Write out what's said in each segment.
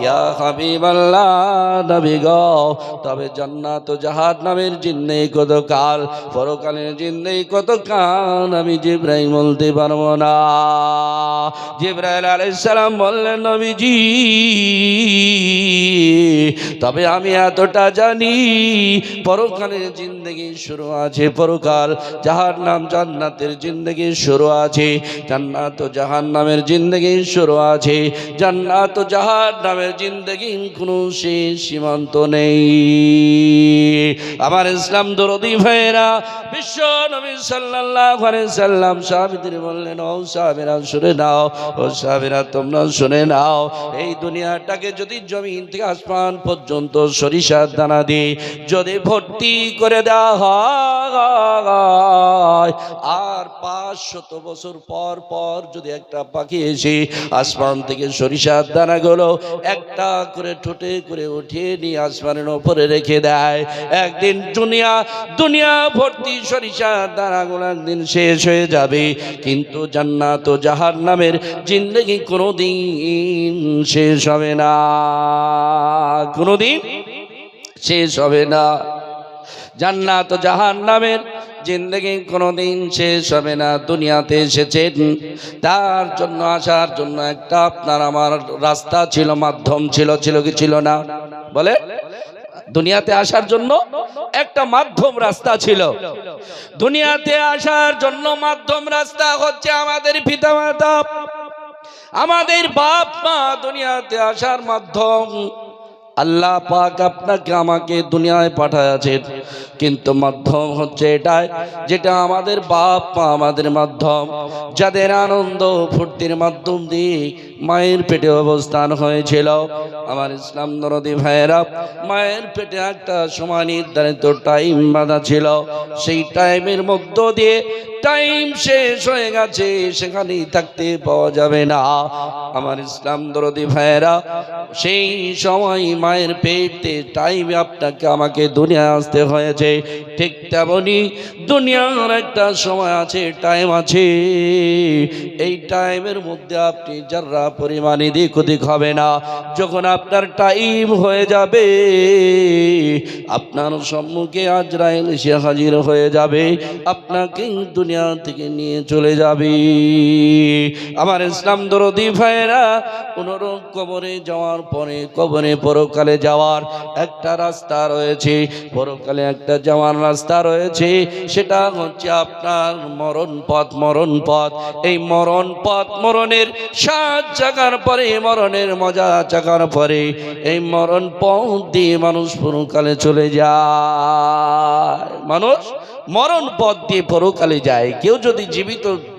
ইয়া হাবিবাল্লাহ নবী গো, তবে জান্নাত ও জাহান্নামের জিন্দেগি কতকাল, পরকালের জিন্দেগি কতকাল আমি জিবরাইল বলতে পারবো না। জিবরাইল আলাইহিস সালাম বললেন, নবীজি তবে আমি এতটা জানি, পরকালের জিন্দেগি শুরু আছে, পরকাল জাহান্নাম জান্নাতের জিন্দেগি শুরু আছে, জান্নাত ও জাহান্নামের জিন্দেগি শুরু আছে, জান্নাত ও জাহান্নামের জিন্দেগির কোনো শেষ সীমান্ত নেই। আমার ইসলাম দরদি ভাইরা, বিশ্ব নবী সাল্লাল্লাহু আলাইহি সাল্লাম সাহাবীদের বললেন, ও সাহাবীরা শুনে নাও, ও সাহাবীরা তোমরা শুনে নাও, এই দুনিয়াটাকে যদি জমিন থেকে আসমান পর্যন্ত সরিষার দানা দিয়ে যদি ভর্তি করে দেওয়া হয়, আর 500 বছর পর পর যদি একটা পাখি এসে আসমান থেকে সরিষার দানাগুলো একটা করে ঠোঁটে করে উঠিয়ে নিয়ে আসমানের উপরে রেখে দেয়, একদিন দুনিয়া ভর্তি সরিষার দানাগুলো একদিন শেষ হয়ে যাবে, কিন্তু জান্নাত ও জাহান্নামের জিন্দেগি কোনোদিন শেষ হবে না, কোনোদিন শেষ হবে না। জান্নাত ও জাহান্নামের জিন্দেগি কোনোদিন শেষ হবে না। দুনিয়াতে এসেছেন তার জন্য, আসার জন্য একটা আপনার আমার রাস্তা ছিল, মাধ্যম ছিল, ছিল কি ছিল না বলে? দুনিয়াতে আসার জন্য একটা মাধ্যম রাস্তা ছিল। দুনিয়াতে আসার জন্য মাধ্যম রাস্তা হচ্ছে আমাদের পিতামাতা, আমাদের বাপ মা। দুনিয়াতে আসার মাধ্যম আল্লাহ পাক আপনাকে আমাকে দুনিয়ায় পাঠাচ্ছেন, কিন্তু মাধ্যম হচ্ছে এটাই, যেটা আমাদের বাপ মা আমাদের মাধ্যম, যাদের আনন্দ ফুর্তির মাধ্যম দিয়ে মায়ের পেটে অবস্থান হয়েছিল। আমার ইসলাম দরদি ভাইয়েরা, মায়ের পেটে একটা সময় নির্ধারিত টাইম বাঁধা ছিল, সেই টাইমের মধ্য দিয়ে টাইম শেষ হয়ে গেছে, সেখানেই থাকতে পাওয়া যাবে না। আমার ইসলাম দরদি ভাইয়েরা, সেই সময় মায়ের পেটে টাইমে আপনাকে আমাকে দুনিয়ায় আসতে হয়েছে, ঠিক তেমনি দুনিয়ার একটা সময় আছে, টাইম আছে, এই টাইমের মধ্যে আপনি যারা পরিমাণ এদিক ওদিক হবে না। যখন আপনার টাইম হয়ে যাবে, আপনার সম্মুখে আজরাইল এসে হাজির হয়ে যাবে, আপনাকে দুনিয়া থেকে নিয়ে চলে যাবে। আমার ইসলাম দরদি ভাইয়েরা, পুনরো কবরে যাওয়ার পরে, কবরে পরকালে যাওয়ার একটা রাস্তা রয়েছে, পরকালে একটা যাওয়ার রাস্তা রয়েছে, সেটা হচ্ছে আপনার মরণ পথ। মরণ পথ, এই মরণ পথ, মরণের স্বাদ চাকার পরে, মরণের মজা চাকার পরে, এই মরণ পথ দিয়ে মানুষ পরকালে চলে যায়। মানুষ মরণ পথ দিয়ে পরকালে যায়। কেউ যদি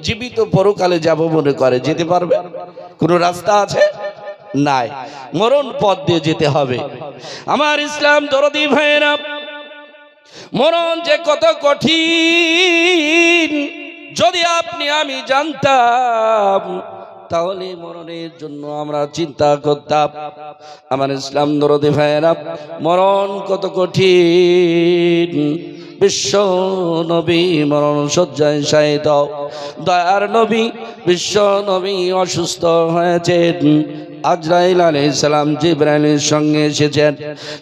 জীবিত পরকালে যাব মনে করে, যেতে পারবে? কোনো রাস্তা আছে? নাই, মরণ পথ দিয়ে যেতে হবে। আমার ইসলাম দরদি ভাইয়েরা, মরণ যে কত কঠিন যদি আপনি আমি জানতাম, তাহলে মরণের জন্য আমরা চিন্তা করতাম। আমার ইসলাম দরদি ভাইয়েরা, মরণ কত কঠিন। বিশ্ব নবী মরণ শয্যায় শায়িত, দয়ার নবী বিশ্ব নবী অসুস্থ হয়েছেন। আজরাইল আলাইহিস সালাম জিবরাইলের সঙ্গে এসেছেন।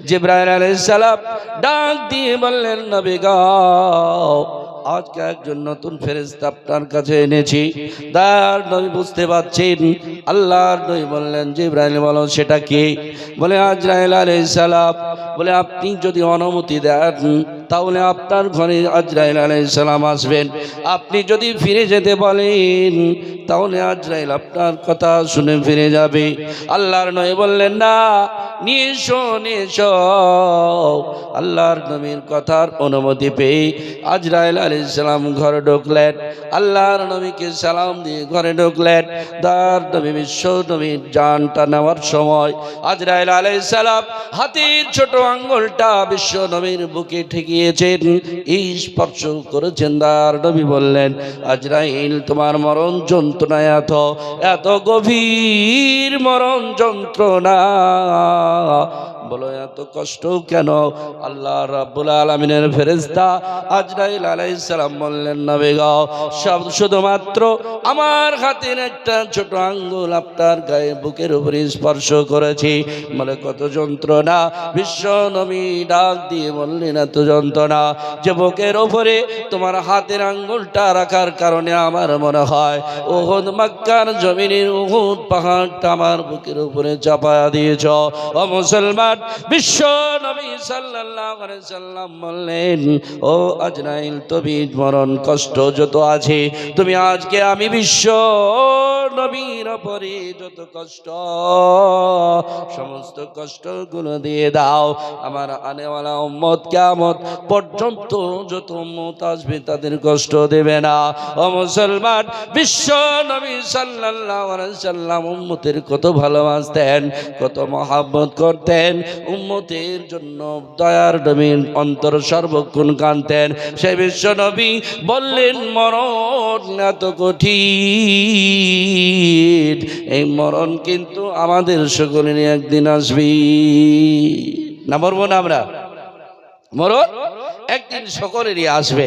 জিবরাইল আলাইহিস সালাম ডাক দিয়ে বললেন, নবী গো, আজকে একজন নতুন ফেরেশতা আপনার কাছে এনেছি। দয়ার নবী বুঝতে পারছেন। আল্লাহর নবী বললেন, জিবরাইল বলো সেটা কি? বলে আজরাইল আলাইহিস সালাম। বলে আপনি যদি অনুমতি দেন, তাহলে আপনার ঘরে আজরাইল আলাইহিস সালাম আসবেন। আপনি যদি ফিরে যেতে বলেন, তাহলে আজরাইল আপনার কথা শুনে ফিরে যাবে। আল্লাহর নবী বললেন, না, নিয়ে এসো, নিয়ে এসো। আল্লাহর নবীর কথার অনুমতি পেয়ে আজরাইল আলাইহিস সালাম ঘরে ঢুকলেন। আল্লাহর নবীকে সালাম দিয়ে ঘরে ঢুকলেন। তার নবী বিশ্ব নবীর জানটা নেওয়ার সময় আজরাইল আলাইহিস সালাম হাতের ছোট আঙ্গুলটা বিশ্ব নবীর বুকে ঠেকিয়েছেন, স্পর্শ করেছেন। তার নবী বললেন, আজরাইল, তোমার মরণ যন্ত্রণা এত গভীর মরণ যন্ত্রণা, বলো এত কষ্ট কেন? আল্লাহ রাব্বুল আলামিনের ফেরেশতা আজরাইল আলাইহিস সালাম বললেন, নবী গো, শুধুমাত্র আমার হাতের একটা ছোট আঙ্গুল আপনার গায়ে বুকের উপরে স্পর্শ করেছি, বলে কত যন্ত্রণা। বিশ্ব নবী ডাক দিয়ে বললেন, এত যন্ত্রণা যে বুকের উপরে তোমার হাতের আঙ্গুলটা রাখার কারণে আমার মনে হয় উহুদ, মক্কার জমিনের উহুদ পাহাড়টা আমার বুকের উপরে চাপায়া দিয়েছ। ও মুসলমান, বিশ্ব নবী সাল্লাল্লাহু আলাইহি সাল্লাম বললেন, ও আজরাইল, তুমি মরণ কষ্ট যত আছে তুমি আজকে আমি বিশ্ব নবীর উপরে যত কষ্ট, সমস্ত কষ্টগুলো দিয়ে দাও। আমার আনেওয়ালা উম্মত কিয়ামত পর্যন্ত যত উম্মত আসবে তাদের কষ্ট দেবে না। ও মুসলমান, বিশ্ব নবী সাল্লাল্লাহু আলাইহি সাল্লাম উম্মতের কত ভালোবাসতেন, কত মহব্বত করতেন, উম্মতের জন্য দয়ার নবীর অন্তর সর্বক্ষণ কাঁদতেন। সেই বিশ্ব নবী বললেন, মরণ এত কঠিন, এই মরণ কিন্তু আমাদের সকলেরই একদিন আসবে। না মরবো না আমরা? মরণ একদিন সকলেরই আসবে।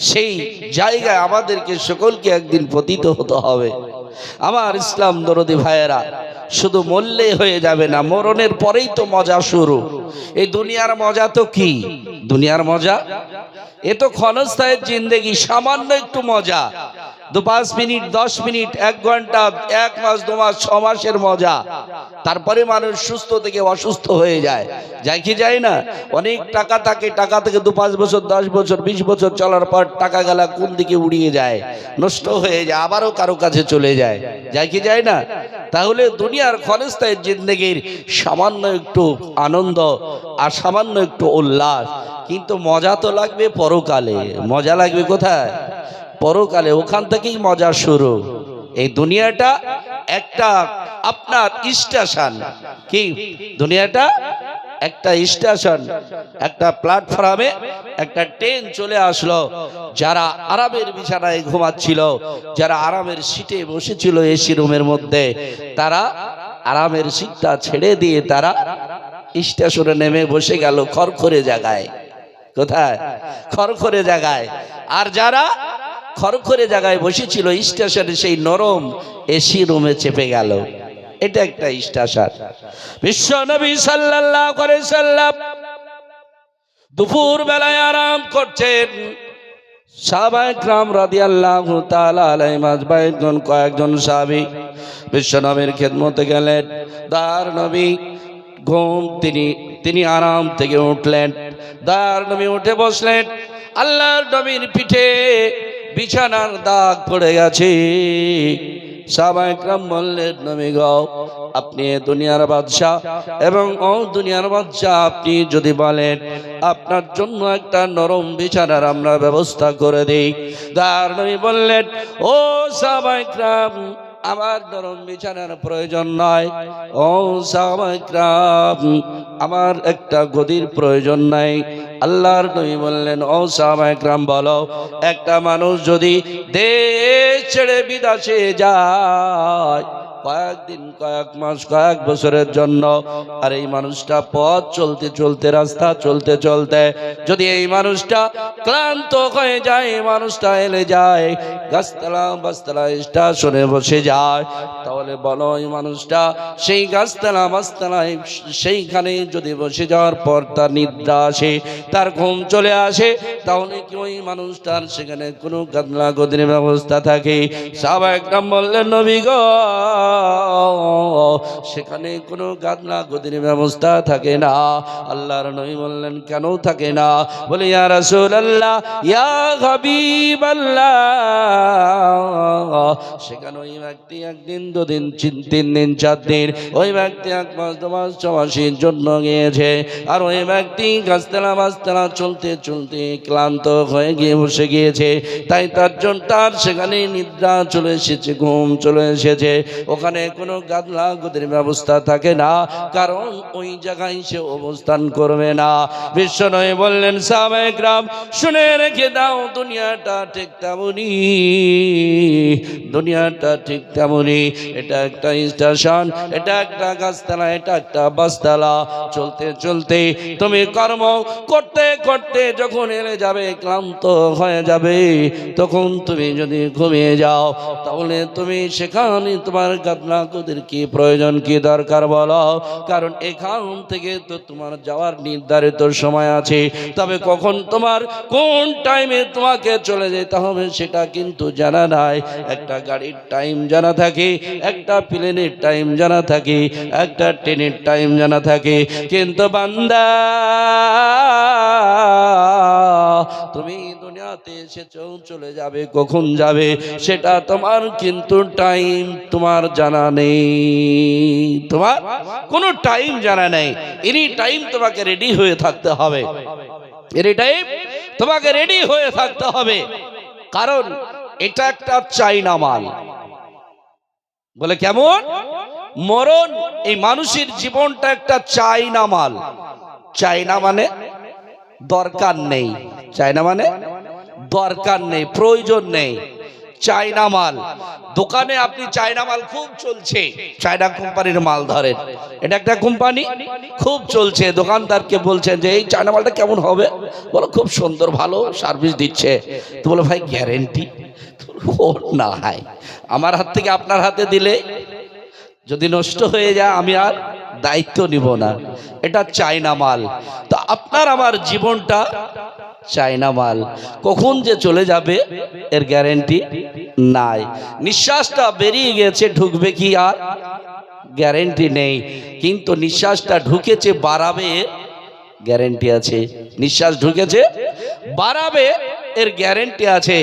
সেই জায়গায় আমাদেরকে সকলকে একদিন পতিত হতে হবে। আমার ইসলাম দরদি ভাইয়েরা, শুধু মরলে হয়ে যাবে না, মরণের পরেই তো মজা শুরু। এই দুনিয়ার মজা তো কি? দুনিয়ার মজা এ তো ক্ষণস্থায়ী জিন্দেগি, সামান্য একটু মজা, 2-5 মিনিট, 10 মিনিট, 1 ঘন্টা, 1 মাস, 2 মাস, 6 মাসের মজা। তারপরে মানুষ সুস্থ থেকে অসুস্থ হয়ে যায়, যায় কি যায় না? অনেক টাকা থাকে, টাকা থেকে 2-5 বছর, 10 বছর, 20 বছর চলার পর টাকা গেলা কোন দিকে উড়িয়ে যায়, নষ্ট হয়ে যায়, আবারও কারো কাছে চলে যায়, যায় কি যায় না? তাহলে দুনিয়ার ক্ষণস্থায়ী জিন্দেগির সামান্য একটু আনন্দ আর সামান্য একটু উল্লাস, কিন্তু মজা তো লাগবে পরকালে। মজা লাগবে কোথায়? পরকালে। ওখান থেকেই মজা শুরু। এই দুনিয়াটা একটা আপনার স্টেশন। কি দুনিয়াটা? একটা স্টেশন, একটা প্ল্যাটফর্মে একটা ট্রেন চলে আসলো। যারা আরামের বিছানায় ঘুমাচ্ছিল, যারা আরামের সিটে বসেছিল এসি রুমের মধ্যে, তারা আরামের সিটটা ছেড়ে দিয়ে তারা স্টেশনে নেমে বসে গেল খড়খড়ে জায়গায়। কোথায়? খড়খড়ে জায়গায়। আর যারা খড়খড়ে জায়গায় বসেছিল স্টেশনে, সেই নরম এসি রুমে চেপে গেল। এটা একটা স্টেশন। বিশ্ব নবী সাল্লাল্লাহু আলাইহি সাল্লাম দুপুর বেলায় আরাম করছেন। সাহাবায়ে কেরাম রাদিয়াল্লাহু তাআলা আলাইহিম আজমাইন কয়েকজন সাহাবী বিশ্ব নবীর খেদমতে গেলেন। দার নবী ঘুম, তিনি আরাম থেকে উঠলেন। দার নবী উঠে বসলেন। আল্লাহর নবীর পিঠে বিছানার দাগ পড়ে গেছে। সাহাবায়ে কেরাম বললেন, নবী গো, আপনি দুনিয়ার বাদশা এবং ও দুনিয়ার বাদশা, আপনি যদি বলেন আপনার জন্য একটা নরম বিছানার আমরা ব্যবস্থা করে দেই। দার নবী বললেন, ও সাহাবায়ে কেরাম, আমার নরম বিছানার প্রয়োজন নয়। ও সাহাবায়ে কেরাম, আমার একটা গদির প্রয়োজন নাই। আল্লাহর নবী বললেন, ও সাহাবায়ে কেরাম, বলো, একটা মানুষ যদি দেশ ছেড়ে বিদেশে যায় কয়েকদিন, কয়েক মাস, কয়েক বছরের জন্য, আর এই মানুষটা পথ চলতে চলতে, রাস্তা চলতে চলতে যদি এই মানুষটা ক্লান্ত হয়ে যায়, মানুষটা এলে যায় গাছতলা বাসতলা স্টেশনে বসে যায়, তাহলে বলো এই মানুষটা সেই গাছতলা বাসতলায় সেইখানে যদি বসে যাওয়ার পর তার নিদ্রা আসে, তার ঘুম চলে আসে, তাহলে কি ওই মানুষটার সেখানে কোনো গাদলা গদির ব্যবস্থা থাকে? সাহাবায়ে কেরাম বললেন, নবী গো, সেখানে কোনো গাদলা গদির ব্যবস্থা থাকে না। আল্লাহর নবী বললেন, কেন থাকে না? বলে, ইয়া রাসূলুল্লাহ, ইয়া হাবিবাল্লাহ, সেখানে ওই ব্যক্তি 1 দিন, 2 দিন, 3 দিন, 4 দিন, ওই ব্যক্তি 1 মাস, 2 মাস, 6 মাসের জন্য গিয়েছে, আর ওই ব্যক্তি গাছতলা বাসতলা চলতে চলতে ক্লান্ত হয়ে গিয়ে বসে গিয়েছে, তাই তার সেখানে নিদ্রা চলে এসেছে, ঘুম চলে এসেছে। ওখানে কোনো গাদলা গদির ব্যবস্থা থাকে না, কারণ ওই জায়গায় সে অবস্থান করবে না। বিশ্বনবী বললেন, সাহাবায়ে কেরাম শুনে রেখে দাও, দুনিয়াটা ঠিক তেমনই, দুনিয়াটা ঠিক তেমনই। এটা একটা স্টেশন, এটা একটা গাছতলা, এটা একটা বাসতলা। চলতে চলতে তুমি কর্ম করতে করতে যখন এলে যাবে, ক্লান্ত হয়ে যাবে, তখন তুমি যদি ঘুমিয়ে যাও, তাহলে তুমি সেখানে তোমার গাদনাকুদের কি প্রয়োজন, কি দরকার বলো? কারণ এখান থেকে তো তোমার যাওয়ার নির্ধারিত সময় আছে, তবে কখন তোমার কোন টাইমে তোমাকে চলে যেতে হবে সেটা কিন্তু জানা নাই। একটা গাড়ির টাইম জানা থাকে, একটা প্লেনের টাইম জানা থাকে, একটা ট্রেনের টাইম জানা থাকে, কিন্তু বান্দা তুমি দুনিয়াতে এসেছো, চলে যাবে, কখন যাবে সেটা তোমার কিন্তু টাইম তোমার জানা নেই। তোমার কোনো টাইম জানা নেই। এনি টাইম তোমাকে রেডি হয়ে থাকতে হবে, এনি টাইম তোমাকে রেডি হয়ে থাকতে হবে। কারণ এটা একটা চাইনা মাল। বলে কেমন? মরণ, এই মানুষের জীবনটা একটা চাইনা মাল। চাইনা মানে দরকার নেই, চাইনা মানে দরকার নেই, প্রয়োজন নেই। চাইনা মাল, দোকানে আপনি চাইনা মাল খুব চলছে, চাইনা কোম্পানির মাল ধরেন, এটা একটা কোম্পানি খুব চলছে, দোকানদারকে বলছেন যে এই চাইনা মালটা কেমন হবে, বলো খুব সুন্দর, ভালো সার্ভিস দিচ্ছে। তো বলো ভাই গ্যারেন্টি? না, হয় আমার হাত থেকে আপনার হাতে দিলে যদি নষ্ট হয়ে যায় আমি আর দায়িত্ব নিব না, এটা চাইনা মাল। তো আপনার আমার জীবনটা চাইনা মাল, কখন যে চলে যাবে এর গ্যারেন্টি নাই। নিঃশ্বাসটা বেরিয়ে গেছে, ঢুকবে কি আর গ্যারেন্টি নেই, কিন্তু নিঃশ্বাসটা ঢুকেছে, বাড়াবে গ্যারেন্টি আছে। নিঃশ্বাস ঢুকেছে, বাড়াবে এর গ্যারেন্টি আছে।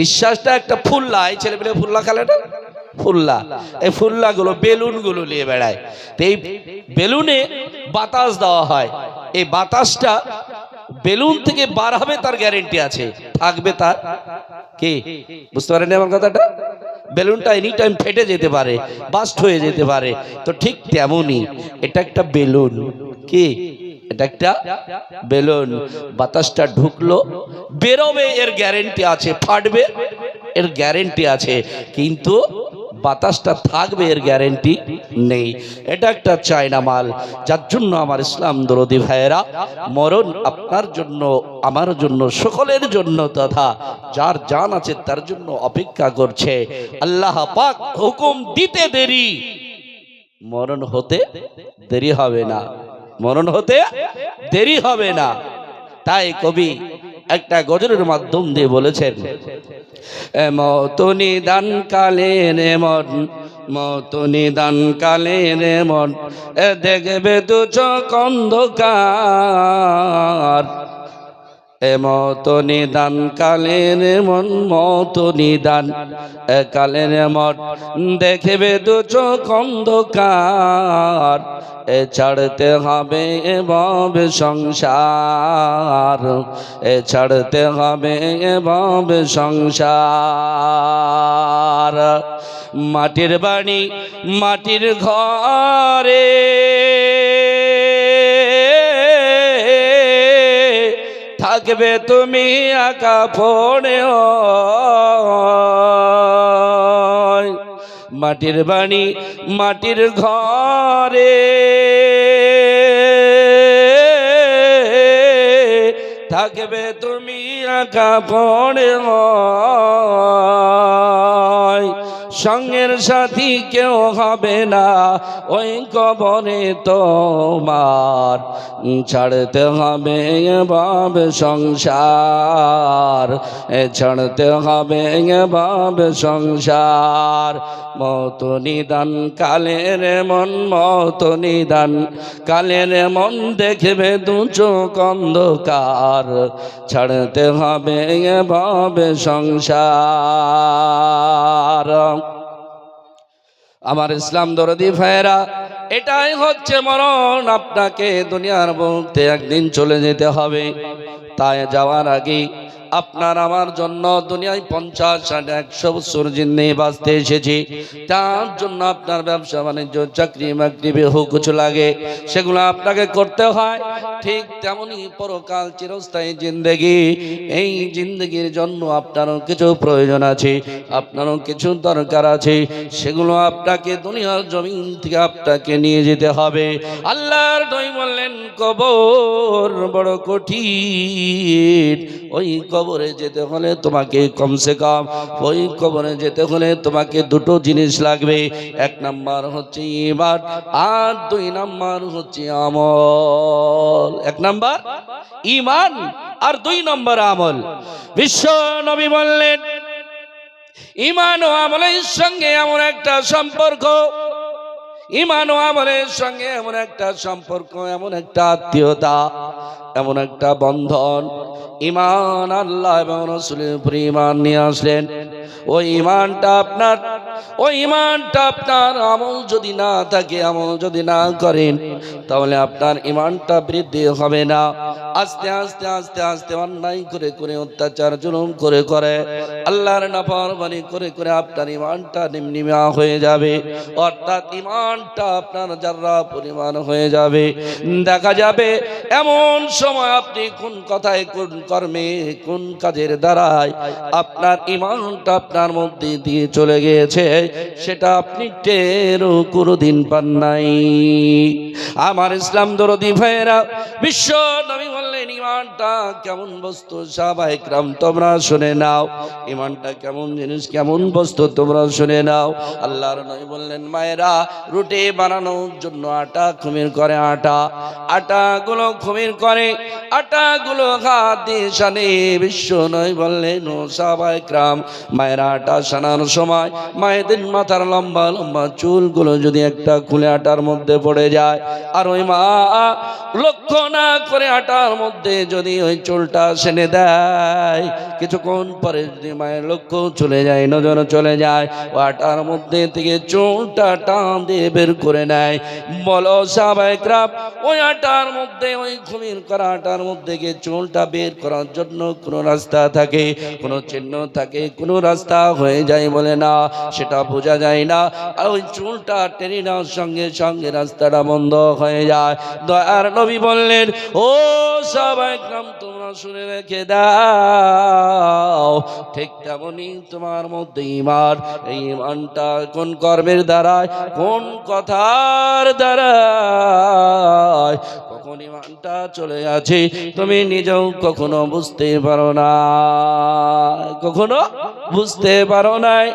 নিঃশ্বাসটা একটা ফুল্লা, এই ছেলেপেলে ফুল্লা খেলে না, ফুল্লা, এই ফুল্লাগুলো বেলুনগুলো নিয়ে বেড়ায়, তো এই বেলুনে বাতাস দেওয়া হয়, এই বাতাসটা বেলুন থেকে বার হবে, তার গ্যারেন্টি আছে, থাকবে তার কি? বুঝতে পারেন আমার কথাটা? বেলুনটা এনি টাইম ফেটে যেতে পারে, বাস্ট হয়ে যেতে পারে, তো ঠিক তেমনই এটা একটা বেলুন। কি? এটা একটা বেলুন, বাতাসটা ঢুকলো, বেরোবে এর গ্যারেন্টি আছে, ফাটবে এর গ্যারেন্টি আছে, কিন্তু বাতাসটা থাকবে এর গ্যারেন্টি নেই। এটা একটা চায়না মাল। যার জন্য আমার ইসলাম দরদি ভাইয়েরা, মরণ আপনার জন্য, আমার জন্য, সকলের জন্য তথা যার জান আছে তার জন্য অপেক্ষা করছে। আল্লাহ পাক হুকুম দিতে দেরি, মরণ হতে দেরি হবে না, মরণ হতে দেরি হবে না। তাই কবি একটা গজলের মাধ্যম দিয়ে বলেছেন, মত নিদান কালে রে মন, মত নিদান কালে রে মন, দেখবে দু চোখ অন্ধকার। মত নিদান কালে রে মন, মত নিদান কালে রে মন, দেখবে দু চোখ অন্ধকার। ছাড়তে হবে এভাব সংসার, ছাড়তে হবে এভাব সংসার। মাটির বাড়ি মাটির ঘরে, থাকবে তুমি একা পড়ে। মাটির বাড়ি মাটির ঘরে, থাকবে তুমি একা পড়ে। সঙ্গের সাথী কেউ হবে না ওই কবরে তোমার। ছাড়তে হবে এভাব সংসার, ছাড়তে হবে এভাব সংসার। মত নিদান কালের মন, মত নিদান কালের মন, দেখবে দু চোখ অন্ধকার। ছাড়তে হবে এভাব সংসার। আমার ইসলাম দরদি ভাইরা, এটাই হচ্ছে মরণ। আপনাকে দুনিয়ার বুকে একদিন চলে যেতে হবে। তাই যাওয়ার আগে আপনার আমার জন্য দুনিয়ায় 50, 60, 100 বছর জিন্দেগি বাঁচতে এসেছি। তার জন্য আপনার ব্যবসা বাণিজ্য, চাকরি বাকরি, বহু কিছু লাগে, সেগুলো আপনাকে করতে হয়। ঠিক তেমনি পরকাল চিরস্থায়ী জিন্দেগি। এই জিন্দেগির জন্য আপনারও কিছু প্রয়োজন আছে, আপনারও কিছু দরকার আছে, সেগুলো আপনাকে দুনিয়ার জমিন থেকে আপনাকে নিয়ে যেতে হবে। আল্লাহর নবী বললেন কবর বড় কঠিন, ওই কবরে যেতে হলে তোমাকে কমসে কম, ওই কবরে যেতে হলে তোমাকে দুটো জিনিস লাগবে। এক নাম্বার হচ্ছে ঈমান, আর দুই নাম্বার হচ্ছে আমল। এক নাম্বার ঈমান আর দুই নাম্বার আমল। বিশ্ব নবী বললেন ঈমান ও আমলের সঙ্গে এমন একটা সম্পর্ক, ঈমান ও আমলের সঙ্গে এমন একটা সম্পর্ক, এমন একটা আত্মীয়তা, এমন একটা বন্ধন। ঈমান আল্লাহ এবং রাসূলের উপরে ঈমান নিয়ে আসলেন। ওই ঈমানটা আপনার, ওই ঈমানটা আপনার আমল যদি না থাকে, আমল যদি না করেন, তাহলে আপনার ঈমানটা বৃদ্ধি হবে না। আস্তে আস্তে আস্তে আস্তে অন্যায় করে করে, অত্যাচার জুলুম করে করে, আল্লাহর নাফরমানি করে করে আপনার ঈমানটা নিম্নিমা হয়ে যাবে। অর্থাৎ ঈমানটা আপনার যাররা পরিমাণ হয়ে যাবে। দেখা যাবে এমন সময় আপনি কোন কথায়, কোন কর্মে, কোন কাজের দ্বারায় আপনার ঈমানটা আপনার মধ্যে দিয়ে চলে গিয়েছে, সেটা আপনি টেরও কোনোদিন পান নাই। আমার ইসলাম দরদি ভাইয়েরা, বিশ্ব নবী বললেন ঈমানটা কেমন বস্তু, সাহাবায়ে কেরাম তোমরা শুনে নাও। ঈমানটা কেমন জিনিস, কেমন বস্তু তোমরা শুনে নাও। আল্লাহর নবী বললেন মায়েরা রুটি বানানোর জন্য আটা খুমির করে, আটাগুলো খুমির করে, আটাগুলো হাত দিয়ে সানে। বিশ্ব নবী বললেন ও সাহাবায়ে কেরাম, মায়েরা আটা সানার সময় মায়েদের মাথার লম্বা লম্বা চুলগুলো যদি একটা খুলে আটার মধ্যে পড়ে যায়, আর ওই মা লক্ষ্য না করে আটার মধ্যে যদি ওই চুলটা সেনে দেয়, কিছুক্ষণ পরে যদি মায়ের লক্ষ্য চলে যায়, নজর চলে যায়, ও আটার মধ্যে থেকে চুলটা টান দিয়ে বের করে নেয়। বলো সাহাবায়ে কেরাম, ওই আটার মধ্যে, ওই খুমির করা আটার মধ্যে গিয়ে চুলটা বের করার জন্য কোনো রাস্তা থাকে, কোনো চিহ্ন থাকে, কোনো রাস্তা হয়ে যায় বলে না, সেটা বোঝা যায় না। আর ওই চুলটা টেনে নেওয়ার সঙ্গে সঙ্গে রাস্তাটা বন্ধ হয়ে যায়। দয়ার নবী বললেন ও সাহাবায়ে কেরাম তোমরা শুনে রেখে দাও, ঠিক তেমনি তোমার মধ্যে ঈমান, এই ঈমানটা কোন কর্মের দ্বারায়, কোন কথার দ্বারায় কখন ঈমানটা চলে আছে তুমি নিজেও কখনো বুঝতে পারো না, কখনো বুঝতে পারো নাই।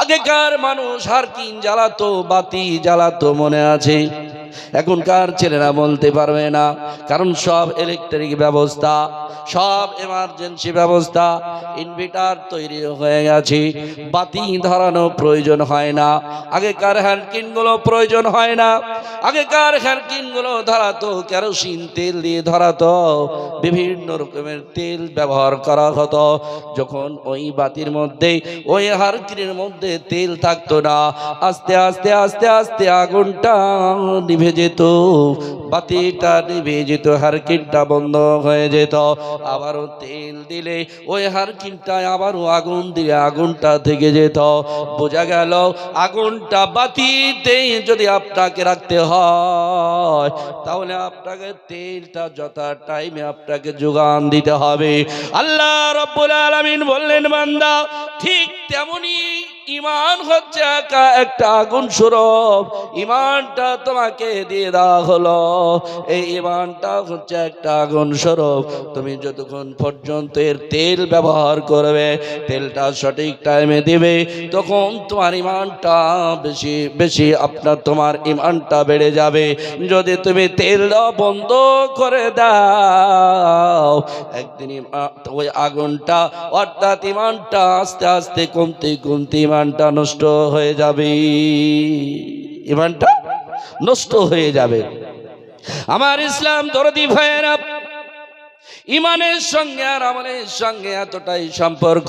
আগেকার মানুষ হারকিন জ্বালাতো, বাতি জ্বালাতো, মনে আছে? এখনকার ছেলেরা বলতে পারবে না, কারণ সব ইলেকট্রিক ব্যবস্থা, সব এমার্জেন্সি ব্যবস্থা, ইনভার্টার তৈরি হয়ে গেছে, বাতি ধরানো প্রয়োজন হয় না। আগেকার হ্যান্ডকিনগুলো প্রয়োজন হয় না। আগেকার হ্যান্ডকিনগুলো ধরাতো কেরোসিন তেল দিয়ে ধরাতো, বিভিন্ন রকমের তেল ব্যবহার করা হতো। যখন ওই বাতির মধ্যে, ওই হারকিনের মধ্যে তেল থাকতো না, আস্তে আস্তে আস্তে আস্তে আগুনটা নিভে যেত, বাতিটা নিভে যেত, হারকিনটা বন্ধ হয়ে যেত। আবারও তেল দিলে ওই হারকিনটায় আবারও আগুন দিলে আগুনটা থেকে যেত। বোঝা গেল আগুনটা বাতিতে যদি আপনাকে রাখতে হয়, তাহলে আপনাকে তেলটা যথা টাইমে আপনাকে যোগান দিতে হবে। আল্লাহ রাব্বুল আলামিন বললেন বান্দা ঠিক তেমনি ঈমান হচ্ছে একটা আগুন স্বরূপ। ঈমানটা তোমাকে দিয়ে দেওয়া হলো, এই ঈমানটা হচ্ছে একটা আগুন স্বরূপ। তুমি যতক্ষণ পর্যন্ত এর তেল ব্যবহার করবে, তেলটা সঠিক টাইমে দিবে, তখন তোমার ঈমানটা বেশি বেশি তোমার ঈমানটা বেড়ে যাবে। যদি তুমি তেল বন্ধ করে দাও, একদিন ওই আগুনটা অর্থাৎ ঈমানটা আস্তে আস্তে কমতে কমতে ঈমানটা নষ্ট হয়ে যাবে, ঈমানটা নষ্ট হয়ে যাবে। আমার ইসলাম দরদি ভাইয়েরা, ঈমানের সঙ্গে আর আমলের সঙ্গে এতটাই সম্পর্ক,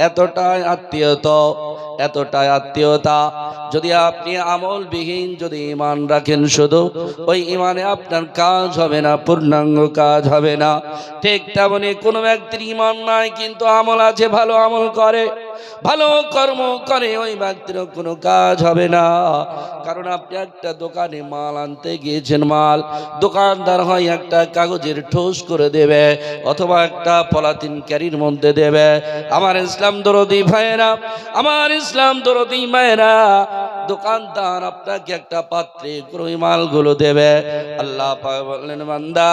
এতটাই আত্মীয়তা, এতটাই আত্মীয়তা। যদি আপনি আমলবিহীন যদি ঈমান রাখেন, শুধু ওই ঈমানে আপনার কাজ হবে না, পূর্ণাঙ্গ কাজ হবে না। ঠিক তেমনি কোনো ব্যক্তির ঈমান নাই কিন্তু আমল আছে, ভালো আমল করে, ভালো কর্ম করে ওই ব্যক্তির কোনো কাজ হবে না। কারণ আপনি একটা দোকানে মাল আনতে গিয়েছেন, মাল দোকানদার হয় একটা কাগজের ঠোস করে দেবে অথবা একটা পলিথিন ক্যারির মধ্যে দেবে। আমার ইসলাম দরদি ভাইয়েরা, আমার ইসলাম দরদি মায়েরা, দোকানদার আপনাকে একটা পাত্রে ওই মালগুলো দেবে। আল্লাহ পাক বললেন, বান্দা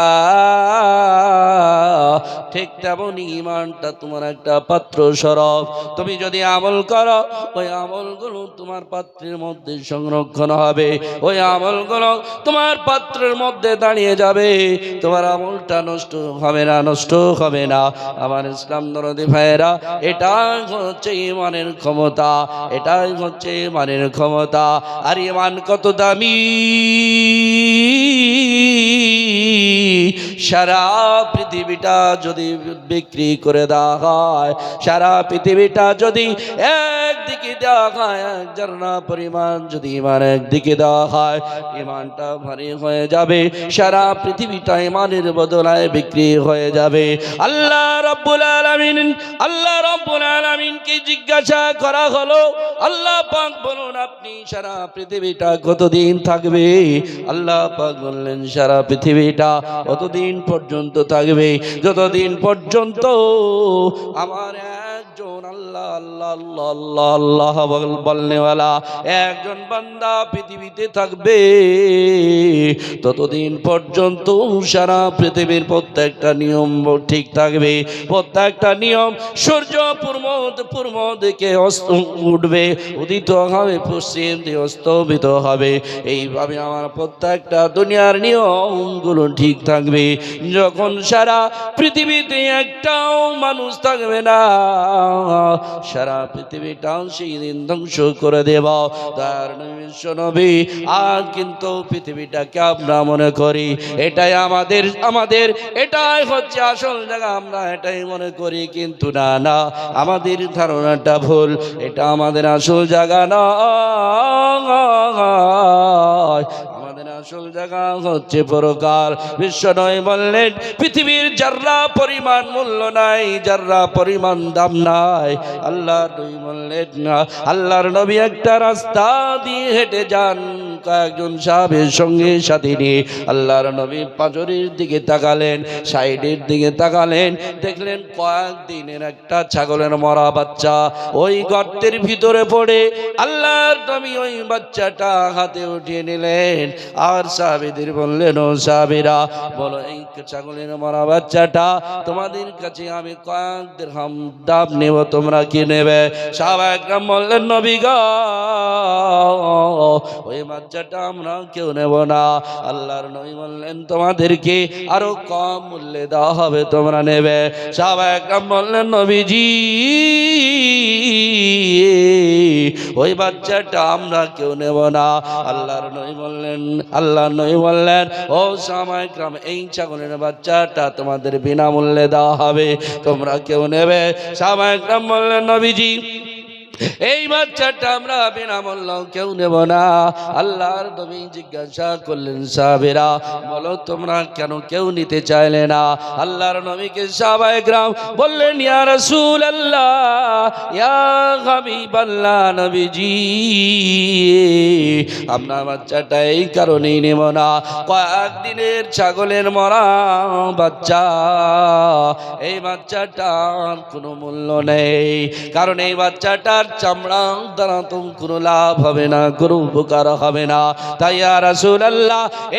ঠিক তেমনই ঈমানটা তোমার একটা পাত্র স্বরূপ। তুমি যদি আমল করো ওই আমলগুলো তোমার পাত্রের মধ্যে সংরক্ষণ হবে, ওই আমলগুলো তোমার পাত্রের মধ্যে দাঁড়িয়ে যাবে, তোমার আমলটা নষ্ট হবে না, নষ্ট হবে না। আমার ইসলাম দরদি ভাইয়েরা, এটাই হচ্ছে ঈমানের ক্ষমতা, এটাই হচ্ছে ঈমানের ক্ষমতা। আর ঈমান কত দামি! সারা পৃথিবীটা যদি বিক্রি করে দেওয়া হয়, সারা পৃথিবীটা যদি একদিকে দেওয়া হয়, এক জারনা পরিমাণ যদি ঈমান একদিকে দেওয়া হয়, ঈমানটা ভারী হয়ে যাবে। সারা পৃথিবীটা ঈমানের বদলায় বিক্রি হয়ে যাবে। আল্লাহ রাব্বুল আলামিন, আল্লাহ রাব্বুল আলামিনকে জিজ্ঞাসা করা হলো, আল্লাহ পাক বলুন আপনি সারা পৃথিবীটা কতদিন থাকবে? আল্লাহ পাক বললেন সারা পৃথিবীটা কতদিন পর্যন্ত থাকবে? যতদিন পর্যন্ত আমার একজন আল্লাহ আল্লাহ আল্লাহ আল্লাহ আল্লাহ বলনেওয়ালা একজন বান্দা পৃথিবীতে থাকবে, ততদিন পর্যন্ত সারা পৃথিবীর প্রত্যেকটা নিয়ম ঠিক থাকবে। প্রত্যেকটা নিয়ম, সূর্য পূর্ব দিকে অস্ত উঠবে, উদিত হবে, পশ্চিম দিকে অস্তমিত হবে। এইভাবে আমার প্রত্যেকটা দুনিয়ার নিয়মগুলো ঠিক থাকবে। যখন সারা পৃথিবীতে একটাও মানুষ থাকবে না, সারা পৃথিবীটাও সেই দিন ধ্বংস করে দেব। তার নবী আর কিন্তু পৃথিবীটাকে আমরা মনে করি এটাই আমাদের এটাই হচ্ছে আসল জায়গা, আমরা এটাই মনে করি, কিন্তু না না, আমাদের ধারণাটা ভুল। এটা আমাদের আসল জায়গা নয়, আমাদের আসল জায়গা হচ্ছে পরকাল। বিশ্বনবী বললেন পৃথিবীর জাররা পরিমাণ মূল্য নাই, জাররা পরিমাণ দাম নাই। আল্লাহর নবী বললেন না, আল্লাহর নবী একটা রাস্তা দিয়ে হেঁটে যান কয়েকজন সাহাবীর সঙ্গে সাথী নিয়ে। আল্লাহর নবী পাঁজরের দিকে তাকালেন, সাইডের দিকে তাকালেন, দেখলেন কয়েকদিনের একটা ছাগলের মরা বাচ্চা ওই গর্তের ভিতরে পড়ে। আল্লাহর নবী ওই বাচ্চাটা হাতে উঠিয়ে নিলেন আর সাহাবীদের বললেন, ও সাহাবীরা বলো, এই ছাগলের মরা বাচ্চাটা তোমাদের কাছে আমি কয়েক দিরহাম দাম নেব, তোমরা কি নেবে? সাহাবায়ে একরাম বললেন, নবী গো, ওই বাচ্চাটা আমরা কেউ নেব না। আল্লাহর নবী বললেন, তোমাদেরকে আরো কম মূল্যে দেওয়া হবে, তোমরা নেবে? সাহাবায়ে একরাম বললেন, নবীজি ওই বাচ্চাটা আমরা কেউ নেব না। আল্লাহর নবী বললেন, ও সাহাবায়ে একরাম, এই ছাগলের বাচ্চাটা তোমাদের বিনামূল্যে দেওয়া হবে, তোমরা কেউ নেবে? সাহাবায়ে একরাম বললেন, নবীজি এই বাচ্চাটা আমরা বিনামূল্য কেউ নেব না। আল্লাহর নবী জিজ্ঞাসা করলেন, সাহাবীরা বলো তোমরা কেন কেউ নিতে চাইলে না? আল্লাহর নবীকে সাহাবায়ে কেরাম বললেন, ইয়া রাসূলুল্লাহ, ইয়া হাবিবাল্লাহ, নবীজি আমরা বাচ্চাটা এই কারণেই নেব না, কয়েকদিনের ছাগলের মরা বাচ্চা, এই বাচ্চাটার কোনো মূল্য নেই। কারণ এই বাচ্চাটার চামড়া দ্বারা তো কোনো লাভ হবে না, কোনো উপকার হবে না। তাই ইয়া রাসূলুল্লাহ